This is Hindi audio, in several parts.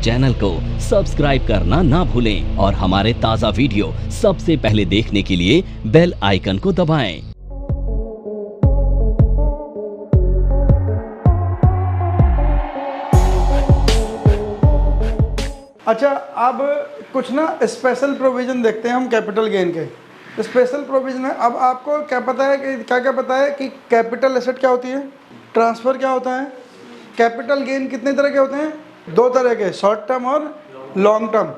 चैनल को सब्सक्राइब करना ना भूलें और हमारे ताज़ा वीडियो सबसे पहले देखने के लिए बेल आइकन को दबाएं। अच्छा, अब कुछ ना स्पेशल प्रोविज़न देखते हैं हम कैपिटल गेन के। स्पेशल प्रोविज़न है, अब आपको क्या पता है कि क्या पता है कि कैपिटल एसेट क्या होती है, ट्रांसफ़र क्या होता है, कैपिटल गेन कितने तरह के होते हैं, 2 तरह के, शॉर्ट टर्म और long term.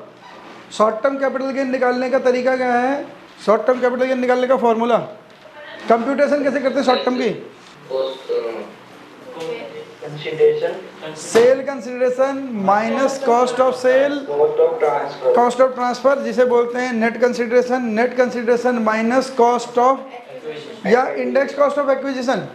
Short term capital gain निकालने का तरीका क्या है, शॉर्ट टर्म कैपिटल गेन निकालने का फॉर्मूला, कंप्यूटेशन कैसे करते हैं शॉर्ट टर्म की, sale consideration minus cost of sale, cost of transfer जिसे बोलते हैं net consideration, net consideration minus cost of या index cost of acquisition,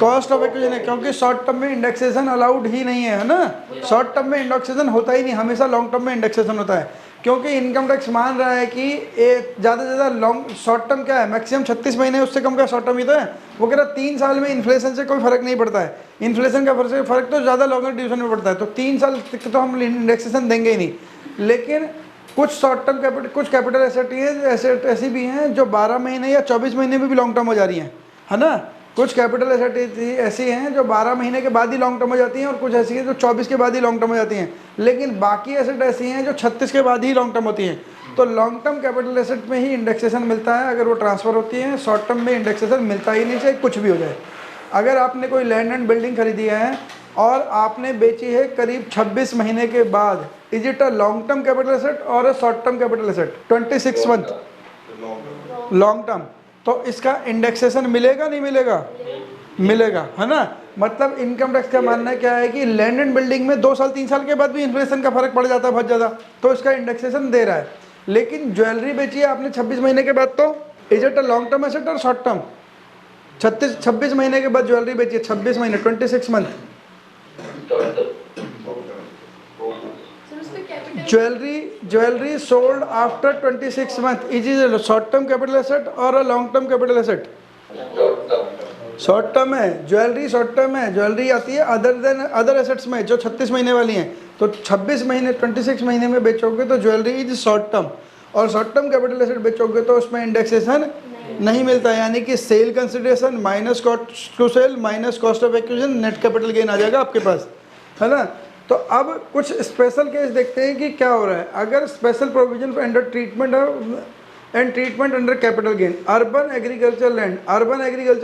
cost of acquisition है, क्योंकि शॉर्ट टर्म में इंडेक्सेशन अलाउड ही नहीं है ना, शॉर्ट टर्म में इंडेक्सेशन होता ही नहीं, हमेशा लॉन्ग टर्म में इंडेक्सेशन होता है, क्योंकि इनकम टैक्स मान रहा है कि ज़्यादा से ज़्यादा लॉन्ग शॉर्ट टर्म क्या है, मैक्सिमम 36 महीने, उससे कम का शॉर्ट टर्म ही तो है। वो कह रहा 3 साल में इन्फ्लेशन से कोई फ़र्क नहीं पड़ता है, इन्फ्लेशन का फ़र्क तो ज़्यादा लॉन्गर ड्यूरेशन में पड़ता है, तो 3 साल तक तो हम इंडेक्सेशन देंगे ही नहीं। लेकिन कुछ शॉर्ट टर्म कैपिटल, कुछ कैपिटल एसेट ऐसी भी हैं जो 12 महीने या 24 महीने में भी लॉन्ग टर्म हो जा रही हैं, है ना। कुछ कैपिटल एसेट ऐसी हैं जो 12 महीने के बाद ही लॉन्ग टर्म हो जाती हैं और कुछ ऐसी हैं जो 24 के बाद ही लॉन्ग टर्म हो जाती हैं, लेकिन बाकी एसेट ऐसी हैं जो 36 के बाद ही लॉन्ग टर्म होती हैं। तो लॉन्ग टर्म कैपिटल एसेट में ही इंडेक्सेशन मिलता है अगर वो ट्रांसफ़र होती है, शॉर्ट टर्म में इंडेक्सेशन मिलता ही नहीं, चाहे कुछ भी हो जाए। अगर आपने कोई लैंड एंड बिल्डिंग खरीदी है और आपने बेची है करीब 26 महीने के बाद, is it a long term capital asset और a short term capital asset, 26 month long term, तो इसका इंडेक्सेशन मिलेगा नहीं मिलेगा, मिलेगा, है ना। मतलब इनकम टैक्स का मानना है क्या है कि लैंड एंड बिल्डिंग में 2 साल 3 साल के बाद भी इन्फ्लेशन का फर्क पड़ जाता है बहुत ज़्यादा, तो इसका इंडेक्सेशन दे रहा है। लेकिन ज्वेलरी बेची है आपने 26 महीने के बाद, तो is it a long term asset और शॉर्ट टर्म, 26 महीने के बाद ज्वेलरी बेची है, 26 महीने 26 month, jewellery sold after 26 month, is is short term capital asset और a long term capital asset, short term है, ज्वेलरी शॉर्ट टर्म है, ज्वेलरी आती है अदर एसेट्स में जो 36 महीने वाली हैं, तो 26 महीने 26 महीने में बेचोगे तो ज्वेलरी इज शॉर्ट टर्म, और शॉर्ट टर्म कैपिटल एसेट बेचोगे तो उसमें इंडेक्सेशन नहीं मिलता है, यानी कि sale consideration minus cost to sale minus cost of acquisition, net capital gain आ जाएगा आपके पास, है ना। तो अब कुछ स्पेशल केस देखते हैं कि क्या हो रहा है। अगर special provision under treatment under capital gain, urban agriculture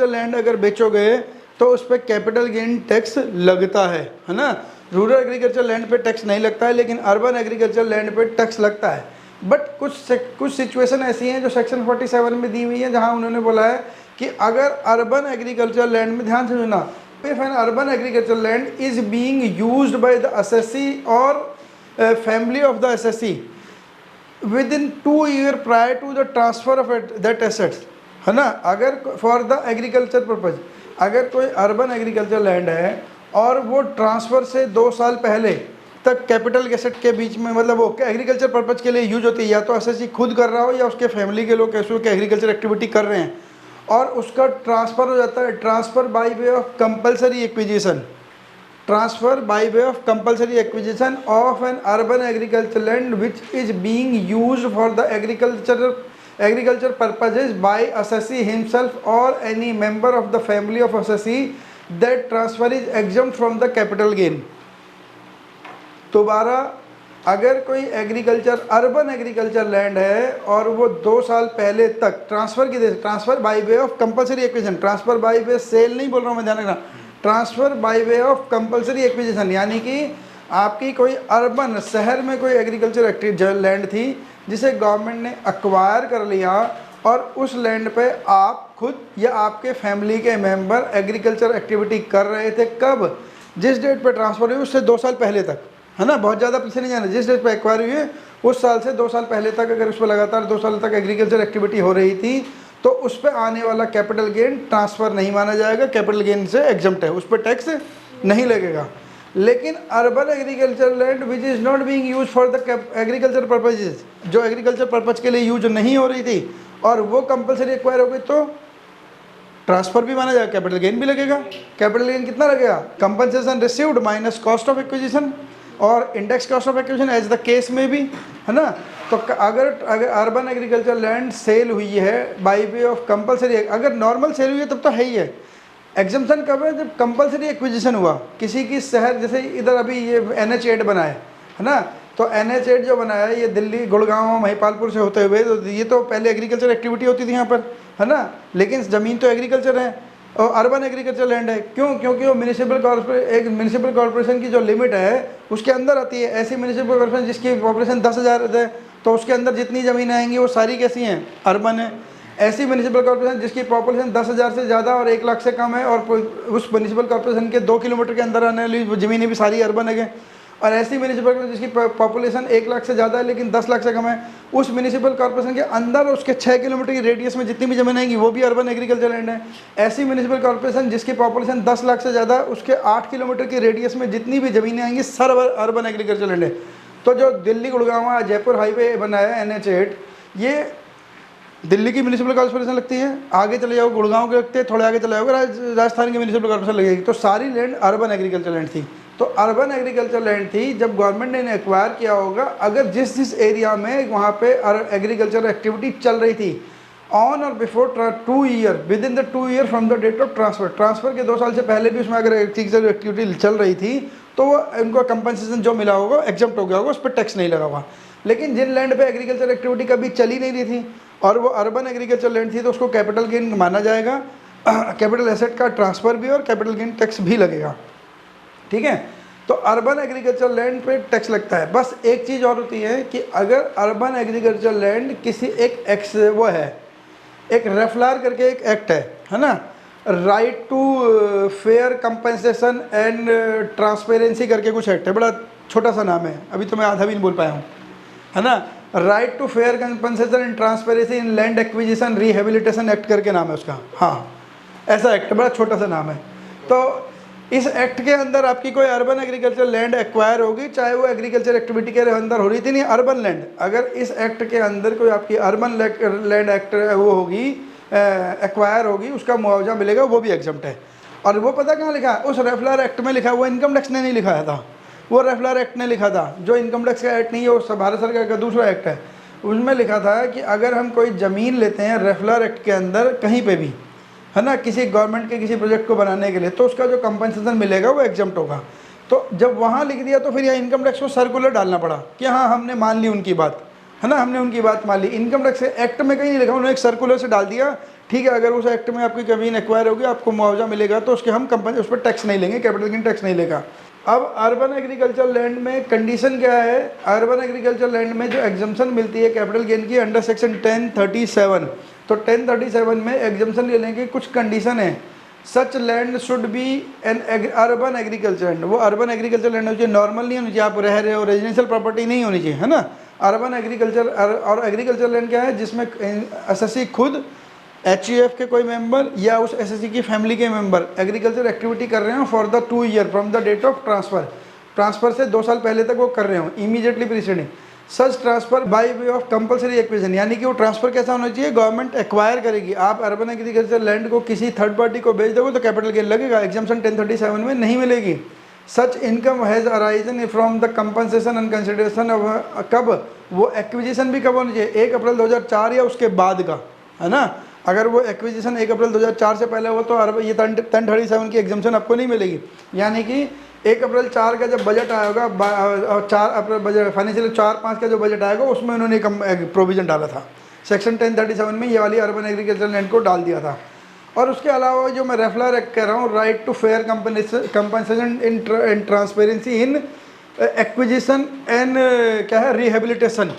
land अगर बेचोगे तो उस पर कैपिटल गेन टैक्स लगता है ना। रूरल एग्रीकल्चर लैंड पे टैक्स नहीं लगता है, लेकिन अर्बन एग्रीकल्चर लैंड पे टैक्स लगता है। बट कुछ सिचुएशन ऐसी हैं जो सेक्शन 47 में दी हुई है, जहां उन्होंने बोला है कि अगर अर्बन एग्रीकल्चर लैंड में, ध्यान से सुनना, if an urban agricultural land is being used by the assessee or family of the assessee within 2 years prior to the transfer of that assets, है ना। अगर for the agriculture purpose, अगर कोई urban agricultural land है और वो ट्रांसफ़र से 2 साल पहले तक कैपिटल एसेट के बीच में, मतलब वो एग्रीकल्चर पर्पज़ के लिए यूज होती है, या तो असेसी खुद कर रहा हो या उसके फैमिली के लोग कैसे के एग्रीकल्चर एक्टिविटी कर रहे हैं, और उसका ट्रांसफ़र हो जाता है, transfer by way of compulsory acquisition, transfer by way of compulsory acquisition of an urban agriculture land which is being used for the agriculture purposes by assessee himself और any member of the family of assessee, that transfer is exempt from the capital gain. दोबारा, अगर कोई अर्बन एग्रीकल्चर लैंड है और वो 2 साल पहले तक transfer by way of compulsory acquisition, transfer by way sale नहीं बोल रहा हूँ मैं, ध्यान रखना, transfer by way of compulsory acquisition, यानी कि आपकी कोई अर्बन शहर में कोई एग्रीकल्चर लैंड थी जिसे गवर्नमेंट ने एक्वायर कर लिया, और उस लैंड पे आप खुद या आपके फैमिली के मेंबर एग्रीकल्चर एक्टिविटी कर रहे थे, कब, जिस डेट पे ट्रांसफ़र हुई उससे 2 साल पहले तक, है ना, बहुत ज़्यादा पीछे नहीं जाना, जिस डेट पे एक्वायर हुई है उस साल से 2 साल पहले तक अगर उस पर लगातार 2 साल तक एग्रीकल्चर एक्टिविटी हो रही थी, तो उस पर आने वाला कैपिटल गेन ट्रांसफ़र नहीं माना जाएगा, कैपिटल गेन से एग्जम्प्ट है, उस पर टैक्स नहीं लगेगा। लेकिन urban agriculture land which is not being use for the agriculture purposes, जो एग्रीकल्चर पर्पज़ के लिए यूज नहीं हो रही थी और वो कंपलसरी एक्वायर हो गई, तो ट्रांसफ़र भी माना जाएगा, कैपिटल गेन भी लगेगा। कैपिटल गेन कितना लगेगा, compensation received minus cost of acquisition, और index cost of acquisition as the case में भी, है ना। तो अगर अर्बन एग्रीकल्चर लैंड सेल हुई है बाय वे ऑफ कंपलसरी, अगर नॉर्मल सेल हुई है तब तो है ही है। एग्जम्पशन कब है? जब कंपलसरी एक्विजिशन हुआ किसी की शहर, जैसे इधर अभी ये NH8 बना है ना, तो NH8 जो बनाया है ये दिल्ली, गुड़गांव, महिपालपुर से होते हुए, तो ये तो पहले एग्रीकल्चर एक्टिविटी होती थी यहाँ पर, है ना, लेकिन ज़मीन तो एग्रीकल्चर है और अर्बन एग्रीकल्चर लैंड है। क्यों? क्योंकि वो म्यूनिसिपल कॉर्पोरेशन की जो लिमिट है उसके अंदर आती है। ऐसी म्यूनिसिपल कॉर्पोरेशन जिसकी पॉपुलेशन 10,000 है तो उसके अंदर जितनी ज़मीनें आएंगी वो सारी कैसी हैं? अर्बन है। ऐसी म्यूनिसिपल कॉर्पोरेशन जिसकी पॉपुलेशन 10,000 से ज़्यादा और 1 लाख से कम है और उस म्यूनिसिपल कॉर्पोरेशन के 2 किलोमीटर के अंदर आने वाली ज़मीनें भी सारी अर्बन है। और ऐसी म्यूनिसिपल कॉर्पोरेशन जिसकी पॉपुलेशन 1 लाख से ज़्यादा है लेकिन 10 लाख से कम है, उस म्यूनिसिपल कॉर्पोरेशन के अंदर उसके 6 किलोमीटर की रेडियस में जितनी भी ज़मीन आएंगी वो भी अर्बन एग्रीकल्चर लैंड है। ऐसी म्यूनिसिपल कॉर्पोरेशन जिसकी पॉपुलेशन 10 लाख से ज़्यादा, उसके 8 किलोमीटर की रेडियस में जितनी भी ज़मीनें आएंगी सब अर्बन एग्रीकल्चर लैंड है। तो जो दिल्ली गुड़गांव जयपुर हाईवे बना है NH8, ये दिल्ली की म्यूनिसिपल कॉर्पोरेशन लगती है, आगे चले जाओ गुड़गांव के लगते हैं, थोड़े आगे चले जाओगे राजस्थान की म्यूनिसिपल कॉर्पोरेशन लगेगी। तो सारी लैंड अर्बन एग्रीकल्चर लैंड थी। तो अर्बन एग्रीकल्चर लैंड थी, जब गवर्नमेंट ने एक्वायर किया होगा, अगर जिस एरिया में वहाँ पे एग्रीकल्चर एक्टिविटी चल रही थी on or before 2 year, with in the 2 year from the date of transfer के 2 साल से पहले भी उसमें अगर एग्रीकल्चर एक्टिविटी चल रही थी तो वो उनको कंपनसेशन जो मिला होगा एग्जम्प्ट हो गया होगा, उस पर टैक्स नहीं लगा होगा। लेकिन जिन लैंड पे एग्रीकल्चर एक्टिविटी कभी चली नहीं रही थी और वो अर्बन एग्रीकल्चर लैंड थी तो उसको कैपिटल गेन माना जाएगा, कैपिटल एसेट का ट्रांसफ़र भी और कैपिटल गेन टैक्स भी लगेगा, ठीक है। तो अर्बन एग्रीकल्चर लैंड पे टैक्स लगता है। बस एक चीज़ और होती है कि अगर अर्बन एग्रीकल्चर लैंड किसी एक एक्ट वो है, एक रेफलार करके एक एक्ट है ना, right to fair compensation and transparency करके कुछ एक्ट है, बड़ा छोटा सा नाम है, अभी तो मैं आधा भी नहीं बोल पाया हूँ, है ना। Right to fair compensation and transparency in land acquisition rehabilitation act करके नाम है उसका, हाँ, ऐसा एक्ट, बड़ा छोटा सा नाम है। तो इस एक्ट के अंदर आपकी कोई अर्बन एग्रीकल्चर लैंड एक्वायर होगी, चाहे वो एग्रीकल्चर एक्टिविटी के अंदर हो रही थी, नहीं अर्बन लैंड, अगर इस एक्ट के अंदर कोई आपकी अर्बन लैंड एक्ट वो होगी एक्वायर होगी, उसका मुआवजा मिलेगा, वो भी एग्जम्प्ट है। और वो पता कहाँ लिखा है? उस रेफलर एक्ट में लिखा, वो इनकम टैक्स ने नहीं लिखाया था, वो रेफलर एक्ट ने लिखा था। जो इनकम टैक्स का एक्ट नहीं है, वो भारत सरकार का दूसरा एक्ट है, उसमें लिखा था कि अगर हम कोई ज़मीन लेते हैं रेफलर एक्ट के अंदर कहीं पे भी, है ना, किसी गवर्नमेंट के किसी प्रोजेक्ट को बनाने के लिए, तो उसका जो कंपनसेशन मिलेगा वो एग्जम्प्ट होगा। तो जब वहाँ लिख दिया तो फिर यहाँ इनकम टैक्स को सर्कुलर डालना पड़ा कि हाँ हमने मान ली उनकी बात, है ना, हमने उनकी बात मान ली। इनकम टैक्स एक्ट में कहीं नहीं लिखा, उन्होंने एक सर्कुलर से डाल दिया, ठीक है, अगर उस एक्ट में आपकी ज़मीन एक्वायर होगी, आपको मुआवजा मिलेगा, तो उसके हम कंपनी उस पर टैक्स नहीं लेंगे, कैपिटल गेन टैक्स नहीं लेगा। अब अर्बन एग्रीकल्चर लैंड में कंडीशन क्या है? अर्बन एग्रीकल्चर लैंड में जो एग्जम्पशन मिलती है कैपिटल गेन की अंडर सेक्शन 1037, तो 1037 में एग्जम्पशन लेने की कुछ कंडीशन है। Such land should be an urban agriculture land, वो अर्बन एग्रीकल्चर लैंड होनी चाहिए, नॉर्मल नहीं होनी चाहिए, आप रह रहे हो रेजिडेंशियल प्रॉपर्टी नहीं होनी चाहिए, है ना। अर्बन एग्रीकल्चर और एग्रीकल्चर लैंड क्या है? जिसमें एसएससी खुद, HUF के कोई मेंबर या उस एसएससी की फैमिली के मेंबर एग्रीकल्चर एक्टिविटी कर रहे हो for the 2 year from the date of transfer से 2 साल पहले तक वो कर रहे हो, immediately preceding such transfer by way of compulsory acquisition, यानी कि वो ट्रांसफ़र कैसा होना चाहिए? गवर्नमेंट एक्वायर करेगी। आप अर्बन एग्रीकल्चर लैंड को किसी थर्ड पार्टी को बेच दोगे तो कैपिटल गेन लगेगा, एग्जम्पशन 1037 में नहीं मिलेगी। Such income has arisen from the compensation and consideration of, कब वो एक्विजिशन भी कब होनी चाहिए? 1 अप्रैल 2004 या उसके बाद का, है ना। अगर वो एक्विजिशन 1 अप्रैल 2004 से पहले हो तो ये 1037 की एग्जम्पशन आपको नहीं मिलेगी। यानी कि 1 अप्रैल 4 का जब बजट आएगा, 4 अप्रैल बजट फाइनेंशियल 4-5 का जो बजट आएगा उसमें उन्होंने प्रोविज़न डाला था, सेक्शन 1037 में ये वाली अर्बन एग्रीकल्चर लैंड को डाल दिया था। और उसके अलावा जो मैं रेफलर एक्ट कह रहा हूँ, right to fair compensation in transparency in acquisition and क्या है, रिहेबिलिटेशन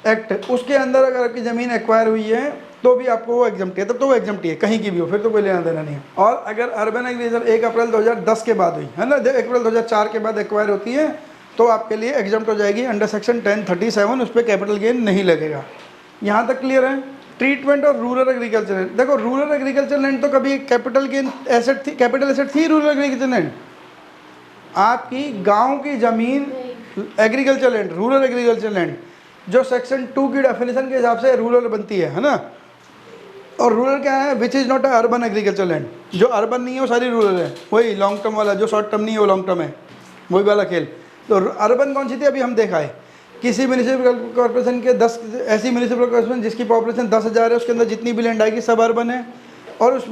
एक्ट, उसके अंदर अगर आपकी ज़मीन एक्वायर हुई है तो भी आपको वो एग्जम्प्ट है, तब तो वो एग्जम्प्ट है, कहीं की भी हो, फिर तो कोई लेना देना नहीं है। और अगर अर्बन एग्रीकल्चर 1 अप्रैल 2010 के बाद हुई है ना, 1 अप्रैल 2004 के बाद एक्वायर होती है तो आपके लिए एग्जम्प्ट हो जाएगी अंडर सेक्शन 1037, उस पर कैपिटल गेन नहीं लगेगा। यहाँ तक क्लियर है? ट्रीटमेंट और रूरल एग्रीकल्चर लैंड, देखो रूरल एग्रीकल्चर लैंड तो कभी कैपिटल गेन एसेट थी, कैपिटल एसेट थी रूरल एग्रीकल्चर लैंड, आपकी गाँव की ज़मीन agriculture land, rural agriculture land जो सेक्शन 2 की डेफिनेशन के हिसाब से रूरल बनती है ना। और रूरल क्या है? Which is not a urban agriculture land, जो अर्बन नहीं है वो सारी रूरल है, वही लॉन्ग टर्म वाला, जो शॉर्ट टर्म नहीं है वो लॉन्ग टर्म है, वही वाला खेल। तो अर्बन कौन सी थी अभी हम देखा है, किसी म्यूनिसिपल कॉर्पोरेशन के 10 ऐसी म्यूनिसिपल कॉर्पोरेशन जिसकी पॉपुलेशन 10,000 है, उसके अंदर जितनी भी लैंड आएगी सब अर्बन है। और उस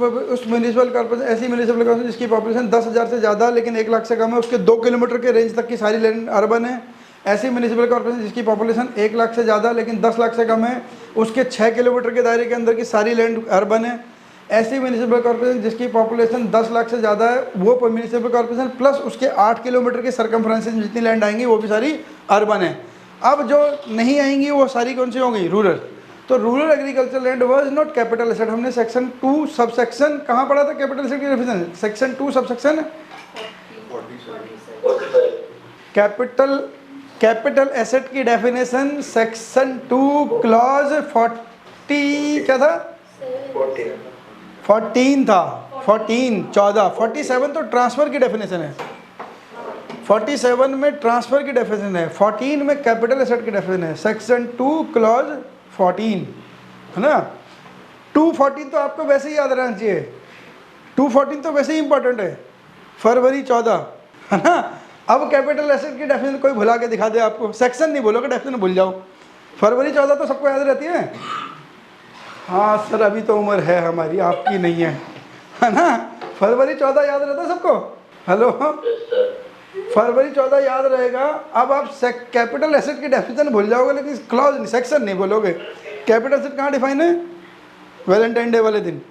म्यूनिसिपल कॉर्पोरेशन, ऐसी म्यूनिसिपल कॉर्पोरेशन जिसकी पॉपुलेशन 10,000 से ज़्यादा लेकिन 1 लाख से कम है, उसके 2 किलोमीटर के रेंज तक की सारी लैंड अर्बन है। ऐसी म्यूनिसिपल कॉर्पोरेशन जिसकी पॉपुलेशन 1 लाख से ज़्यादा लेकिन 10 लाख से कम है, उसके 6 किलोमीटर के दायरे के अंदर की सारी लैंड अर्बन है। ऐसी म्यूनिसिपल कॉर्पोरेशन जिसकी पॉपुलेशन 10 लाख से ज़्यादा है, वो म्यूनिसिपल कॉर्पोरेशन प्लस उसके 8 किलोमीटर के सरकमफ्रेंस में जितनी लैंड आएंगी वो भी सारी अर्बन है। अब जो नहीं आएंगी वो सारी कौन सी होंगी, रूरल। तो rural agriculture land was not capital asset. हमने सेक्शन 2 सबसेक्शन कहाँ पढ़ा था कैपिटल एसेट की definition, section 2 subsection capital asset की डेफिनेशन सेक्शन 2 क्लॉज 40 क्या था, 14 था, 47 तो ट्रांसफ़र की डेफिनेशन है, 47 में ट्रांसफ़र की डेफिनेशन है, 14 में कैपिटल एसेट की डेफिनेशन है, सेक्शन 2 क्लॉज 14 है ना। 214 तो आपको वैसे ही याद रहना चाहिए, 214 तो वैसे ही इंपॉर्टेंट है, फरवरी 14 है ना। अब कैपिटल एसेट की डेफिनेशन कोई भुला के दिखा दे आपको, सेक्शन नहीं बोलोगे डेफिनेशन भूल जाओ, फरवरी 14 तो सबको याद रहती है। हाँ सर अभी तो उम्र है हमारी, आपकी नहीं है ना। फरवरी 14 याद रहता है सबको, हेलो, फरवरी 14 याद रहेगा। अब आप कैपिटल एसेट की डेफिनेशन भूल जाओगे लेकिन क्लॉज नहीं, सेक्शन नहीं बोलोगे। कैपिटल एसेट कहाँ डिफाइन है, वैलेंटाइन डे वाले दिन,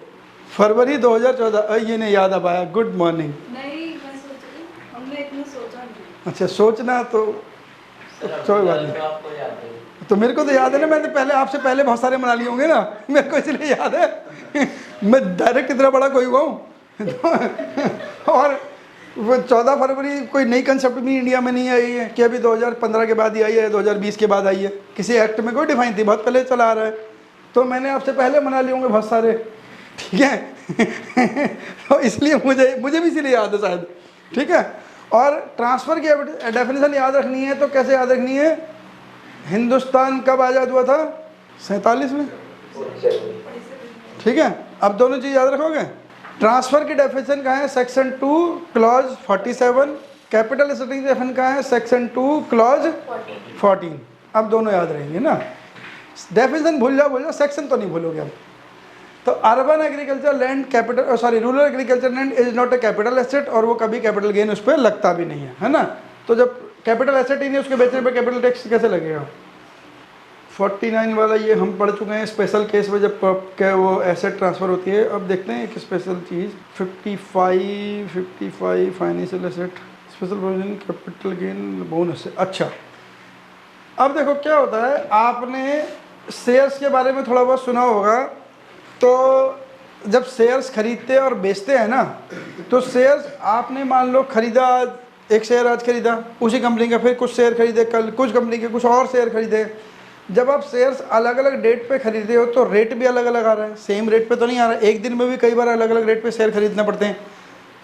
फरवरी 2014। ये नहीं याद आ पाया, गुड मॉर्निंग। अच्छा सोचना तो कोई बात नहीं, तो मेरे को तो याद है ना, मैंने पहले आपसे पहले बहुत सारे मना लिए होंगे ना, मेरे को इसलिए याद है मैं डायरेक्ट इतना बड़ा कोई हुआ हूँ और वो 14 फरवरी कोई नई कंसेप्ट भी इंडिया में नहीं आई है कि अभी 2015 के बाद ही आई है, 2020 के बाद आई है, किसी एक्ट में कोई डिफाइन थी, बहुत पहले चला आ रहा है। तो मैंने आपसे पहले मना लिए होंगे बहुत सारे, ठीक है तो इसलिए मुझे भी इसीलिए याद है शायद, ठीक है। और ट्रांसफ़र की डेफिनेशन याद रखनी है तो कैसे याद रखनी है, हिंदुस्तान कब आज़ाद हुआ था, 47 में, ठीक है। अब दोनों चीज़ याद रखोगे। ट्रांसफ़र की डेफिनेशन कहाँ है, सेक्शन 2 क्लॉज 47, कैपिटल एसेट की डेफिनेशन कहाँ है, सेक्शन 2 क्लॉज 14। अब दोनों याद रहेंगे ना, डेफिनेशन भूल जाओ, सेक्शन तो नहीं भूलोगे अब। तो urban agriculture land capital rural agriculture land is not a capital asset, और वो कभी कैपिटल गेन उस पर लगता भी नहीं है ना। तो जब कैपिटल एसेट ही नहीं, उसके बेचने पे कैपिटल टैक्स कैसे लगेगा। 49 वाला ये हम पढ़ चुके हैं स्पेशल केस में जब क्या वो एसेट ट्रांसफ़र होती है। अब देखते हैं एक स्पेशल चीज़ 55 financial asset special provision capital gain bonus. अच्छा अब देखो क्या होता है, आपने शेयर्स के बारे में थोड़ा बहुत सुना होगा। तो जब शेयर्स खरीदते और बेचते हैं ना, तो शेयर्स आपने मान लो खरीदा, एक शेयर आज खरीदा उसी कंपनी का, फिर कुछ शेयर खरीदे कल, कुछ कंपनी के कुछ और शेयर खरीदे। जब आप शेयर्स अलग अलग डेट पे खरीदे हो तो रेट भी अलग अलग आ रहा है, सेम रेट पे तो नहीं आ रहा है, एक दिन में भी कई बार अलग अलग रेट पे शेयर खरीदना पड़ते हैं।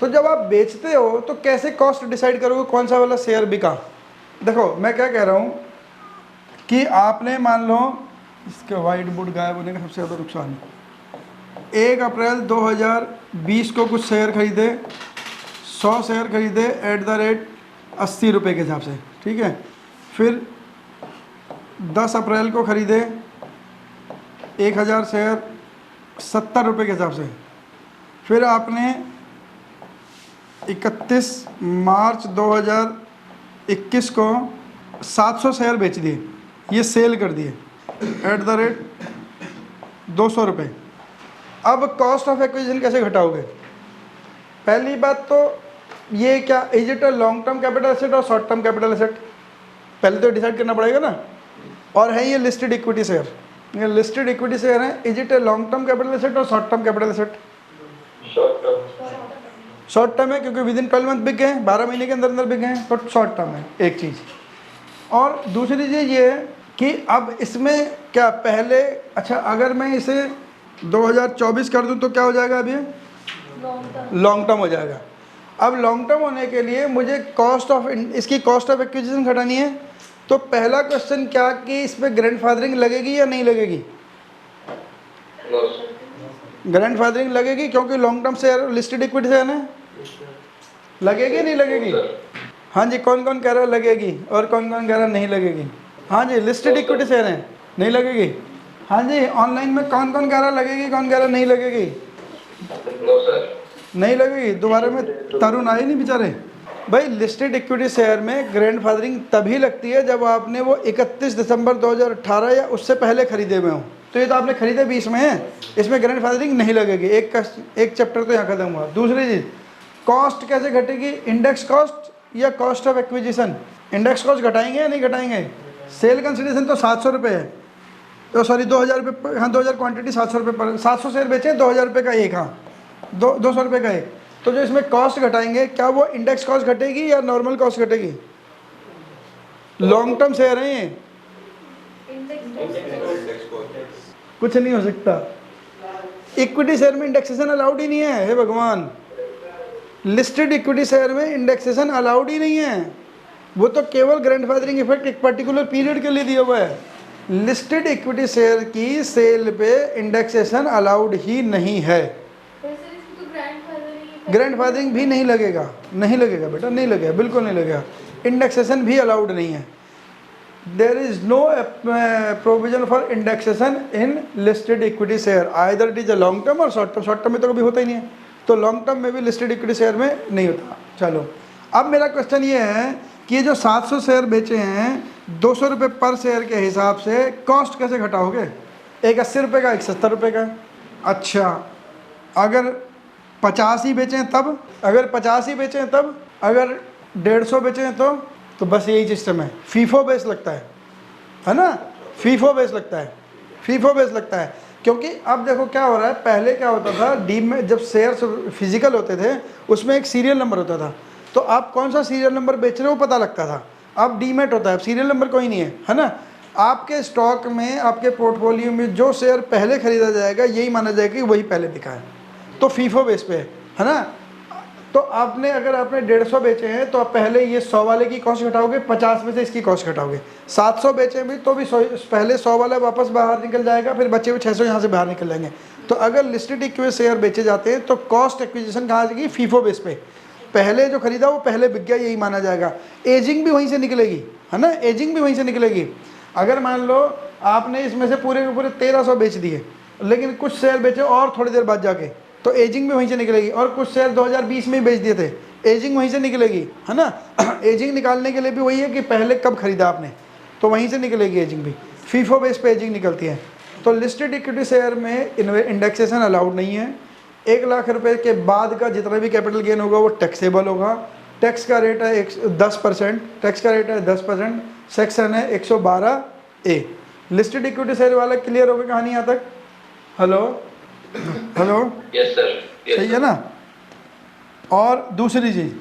तो जब आप बेचते हो तो कैसे कॉस्ट डिसाइड करोगे कौन सा वाला शेयर बिका। देखो मैं क्या कह रहा हूँ कि आपने मान लो, इसके वाइट बोर्ड गायब होने का सबसे ज़्यादा नुकसान है, 1 अप्रैल 2020 को कुछ शेयर खरीदे, 100 शेयर खरीदे एट द रेट 80 रुपये के हिसाब से, ठीक है। फिर 10 अप्रैल को खरीदे 1000 शेयर 70 रुपये के हिसाब से। फिर आपने 31 मार्च 2021 को 700 शेयर बेच दिए, ये सेल कर दिए एट द रेट 200 रुपये। अब कॉस्ट ऑफ एक्विजिशन कैसे घटाओगे। पहली बात तो ये क्या, is it a long term capital asset और शॉर्ट टर्म कैपिटल एसेट, पहले तो डिसाइड करना पड़ेगा ना। और है ये लिस्टेड इक्विटी शेयर, ये लिस्टेड इक्विटी शेयर है, is it a long term capital asset और short term capital asset. Short term है क्योंकि विद इन 12 मंथ बिक गए, 12 महीने के अंदर अंदर बिक गए, तो शॉर्ट टर्म है एक चीज़। और दूसरी चीज़ ये है कि अब इसमें क्या पहले, अच्छा अगर मैं इसे 2024 कर दूं तो क्या हो जाएगा, अभी लॉन्ग टर्म हो जाएगा। अब लॉन्ग टर्म होने के लिए मुझे इसकी कॉस्ट ऑफ एक्विजिशन घटानी है। तो पहला क्वेश्चन क्या कि इसमें ग्रैंडफादरिंग लगेगी या नहीं लगेगी। ग्रैंडफादरिंग लगेगी क्योंकि long term share listed equity share है, लगेगी नहीं लगेगी। हाँ जी, कौन कौन कह रहा है लगेगी और कौन कौन कह रहा है नहीं लगेगी? हाँ जी, लिस्टेड इक्विटी शेयर है, नहीं लगेगी? हाँ जी, ऑनलाइन में कौन कौन कह रहा लगेगी, कौन कह रहा नहीं लगेगी? No sir. नहीं लगेगी। दोबारा में तरुण आए नहीं बेचारे। भाई लिस्टेड इक्विटी शेयर में ग्रैंड फादरिंग तभी लगती है जब आपने वो 31 दिसंबर 2018 या उससे पहले खरीदे हुए हों। तो ये तो आपने खरीदे 20 में है, इसमें ग्रैंड फादरिंग नहीं लगेगी। एक चैप्टर तो यहाँ खत्म हुआ। दूसरी चीज़, कॉस्ट कैसे घटेगी? इंडेक्स कॉस्ट या cost of acquisition? Index cost घटाएंगे या नहीं घटाएंगे? सेल कंसिडरेशन तो 700 रुपये है, तो सॉरी 2000 रुपये, हाँ 2000 क्वांटिटी 700 रुपये पर, 700 शेयर बेचे, 2000 रुपये का एक, हाँ 200 रुपये का एक। तो जो इसमें कॉस्ट घटाएंगे, क्या वो इंडेक्स कॉस्ट घटेगी या नॉर्मल कॉस्ट घटेगी? लॉन्ग टर्म शेयर है ये, कुछ नहीं हो सकता। इक्विटी शेयर में इंडेक्सेशन अलाउड ही नहीं है, हे भगवान। लिस्टेड इक्विटी शेयर में इंडेक्सेशन अलाउड ही नहीं है, वो तो केवल ग्रैंडफादरिंग इफेक्ट एक पर्टिकुलर पीरियड के लिए दिया हुआ है। लिस्टेड इक्विटी शेयर की सेल पे इंडेक्सेशन अलाउड ही नहीं है। ग्रैंडफादरिंग भी नहीं लगेगा, नहीं लगेगा बेटा, नहीं लगेगा, बिल्कुल नहीं लगेगा। इंडेक्सेशन भी अलाउड नहीं है। There is no provision for indexation in listed equity share, either it is a long term और शॉर्ट टर्म। शॉर्ट टर्म में तो कभी होता ही नहीं है, तो लॉन्ग टर्म में भी लिस्टेड इक्विटी शेयर में नहीं होता। चलो, अब मेरा क्वेश्चन ये है कि ये जो 700 शेयर बेचे हैं 200 रुपये पर शेयर के हिसाब से कॉस्ट कैसे घटाओगे? एक 80 रुपये का, एक 70 रुपये का। अच्छा, अगर 50 ही बेचे हैं तब, अगर 50 ही बेचे हैं तब, अगर 150 बेचे हैं तो बस यही सिस्टम है। फीफो बेस लगता है ना, फीफो बेस लगता है, फीफो बेस लगता है। क्योंकि अब देखो क्या हो रहा है, पहले क्या होता था, डी में जब शेयर्स फिजिकल होते थे उसमें एक सीरियल नंबर होता था, तो आप कौन सा सीरियल नंबर बेच रहे हो पता लगता था। अब डीमेट होता है, सीरियल नंबर कोई नहीं है ना। आपके स्टॉक में, आपके पोर्टफोलियो में जो शेयर पहले खरीदा जाएगा यही माना जाएगा कि वही पहले बिका है, तो फीफो बेस पे है ना। तो आपने, अगर आपने 150 बेचे हैं तो आप पहले ये 100 वाले की कॉस्ट घटाओगे, 50 में से इसकी कॉस्ट घटाओगे। 700 बेचे भी तो भी पहले 100 वाला वापस बाहर निकल जाएगा, फिर बचे हुए 600 यहाँ से बाहर निकल जाएंगे। तो अगर लिस्टेड इक्विटी शेयर बेचे जाते हैं तो कॉस्ट एक्विजिशन कहाँ जाएगी? फीफो बेस पे। पहले जो खरीदा वो पहले बिक गया, यही माना जाएगा। एजिंग भी वहीं से निकलेगी, है ना, एजिंग भी वहीं से निकलेगी। अगर मान लो आपने इसमें से पूरे के पूरे 1300 बेच दिए, लेकिन कुछ शेयर बेचे और थोड़ी देर बाद जाके, तो एजिंग भी वहीं से निकलेगी। और कुछ शेयर 2020 में ही बेच दिए थे, एजिंग वहीं से निकलेगी, है ना। एजिंग निकालने के लिए भी वही है कि पहले कब खरीदा आपने, तो वहीं से निकलेगी एजिंग भी। फीफो बेस पे एजिंग निकलती है। तो लिस्टेड इक्विटी शेयर में इंडेक्सेशन अलाउड नहीं है। 1 लाख रुपए के बाद का जितना भी कैपिटल गेन होगा वो टैक्सेबल होगा। टैक्स का रेट है 10%, टैक्स का रेट है 10%। सेक्शन है 112A। लिस्टेड इक्विटी शेयर वाला क्लियर होगा कहानी यहाँ तक? हेलो हेलो, यस सर, सही है ना। और दूसरी चीज़,